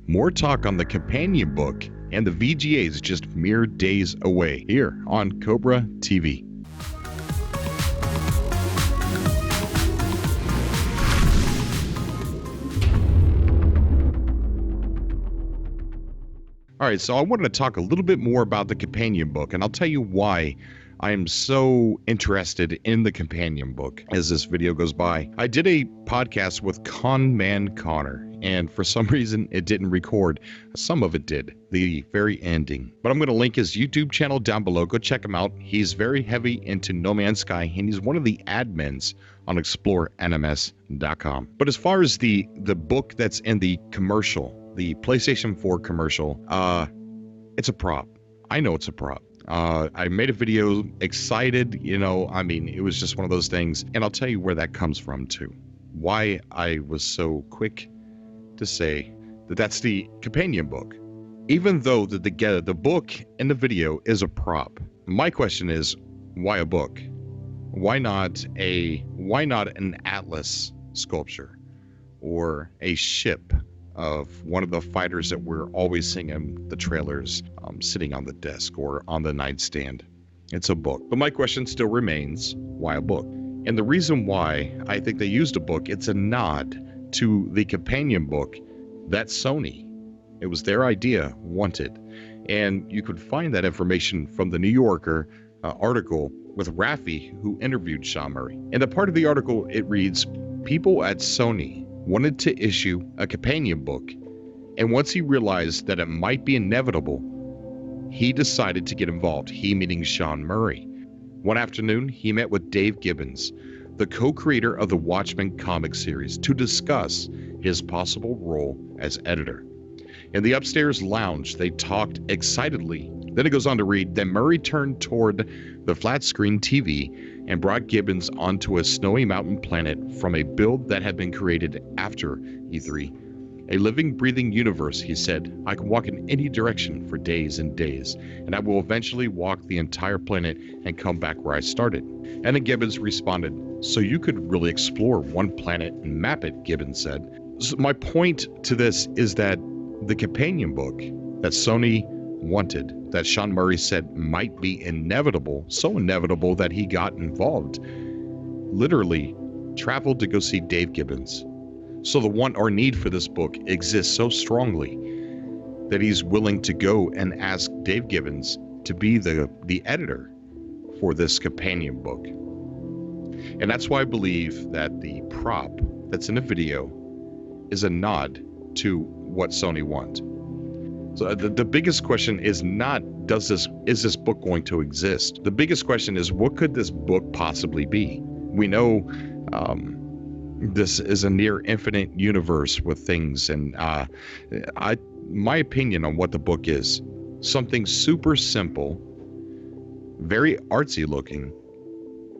More talk on the companion book and the VGAs just mere days away here on Cobra TV. All right, so I wanted to talk a little bit more about the companion book, and I'll tell you why I am so interested in the companion book as this video goes by. I did a podcast with Con Man Connor, and for some reason it didn't record. Some of it did, the very ending. But I'm going to link his YouTube channel down below. Go check him out. He's very heavy into No Man's Sky, and he's one of the admins on ExploreNMS.com. But as far as the book that's in the commercial, the PlayStation 4 commercial, it's a prop. I know it's a prop. I made a video excited, it was just one of those things. And I'll tell you where that comes from too. Why I was so quick to say that that's the companion book. Even though the book and the video is a prop. My question is, why a book? Why not an Atlas sculpture or a ship of one of the fighters that we're always seeing in the trailers sitting on the desk or on the nightstand? It's a book. But my question still remains, why a book? And the reason why I think they used a book, it's a nod to the companion book that Sony, it was their idea, wanted. And you could find that information from the New Yorker article with Raffi, who interviewed Sean Murray. In the part of the article, it reads, people at Sony wanted to issue a companion book, and once he realized that it might be inevitable, he decided to get involved, he meaning Sean Murray. One afternoon, he met with Dave Gibbons, the co-creator of the Watchmen comic series, to discuss his possible role as editor. In the upstairs lounge, they talked excitedly. Then it goes on to read, then Murray turned toward the flat screen TV and brought Gibbons onto a snowy mountain planet from a build that had been created after E3. A living, breathing universe, he said. I can walk in any direction for days and days, and I will eventually walk the entire planet and come back where I started. And then Gibbons responded, so you could really explore one planet and map it, Gibbons said. So my point to this is that the companion book that Sony wanted, that Sean Murray said might be inevitable, so inevitable that he got involved, literally traveled to go see Dave Gibbons. So the want or need for this book exists so strongly that he's willing to go and ask Dave Gibbons to be the editor for this companion book. And that's why I believe that the prop that's in the video is a nod to what Sony wants. So the biggest question is not, is this book going to exist? The biggest question is, what could this book possibly be? We know this is a near infinite universe with things, and my opinion on what the book is, something super simple, very artsy looking,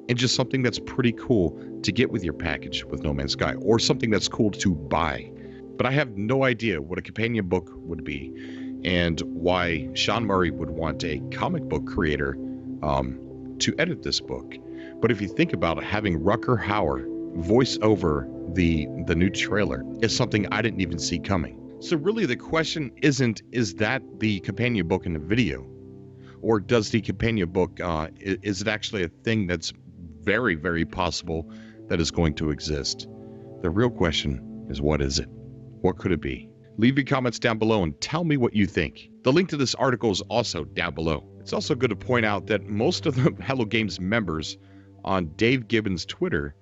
and just something that's pretty cool to get with your package with No Man's Sky, or something that's cool to buy. But I have no idea what a companion book would be, and why Sean Murray would want a comic book creator to edit this book. But if you think about it, having Rucker Hauer voice over the new trailer is something I didn't even see coming. So really the question isn't, is that the companion book in the video? Or does the companion book, is it actually a thing that's very, very possible that is going to exist? The real question is, what is it? What could it be? Leave your comments down below and tell me what you think. The link to this article is also down below. It's also good to point out that most of the Hello Games members on Dave Gibbons' Twitter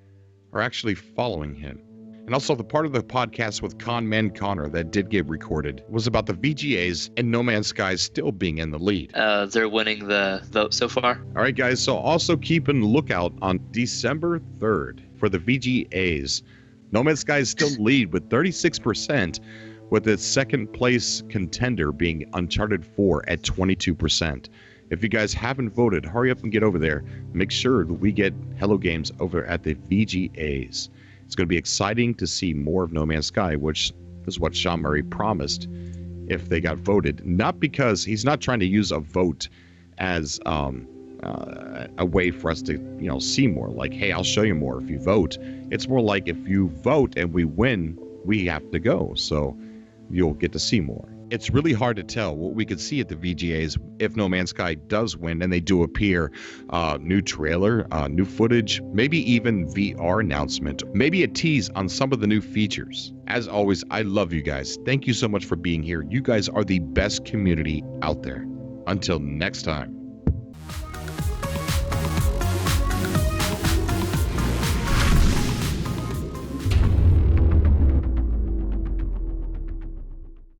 are actually following him. And also the part of the podcast with Con Man Connor that did get recorded was about the VGAs and No Man's Sky still being in the lead. They're winning the vote so far. All right, guys. So also keep an lookout on December 3rd for the VGAs. No Man's Sky is still lead with 36%, with its second place contender being Uncharted 4 at 22%. If you guys haven't voted, hurry up and get over there. Make sure that we get Hello Games over at the VGAs. It's going to be exciting to see more of No Man's Sky, which is what Sean Murray promised if they got voted. Not because he's not trying to use a vote as a way for us to, see more. Like, hey, I'll show you more if you vote. It's more like if you vote and we win, we have to go. So you'll get to see more. It's really hard to tell what we could see at the VGAs if No Man's Sky does win and they do appear. New trailer, new footage, maybe even VR announcement, maybe a tease on some of the new features. As always, I love you guys. Thank you so much for being here. You guys are the best community out there. Until next time.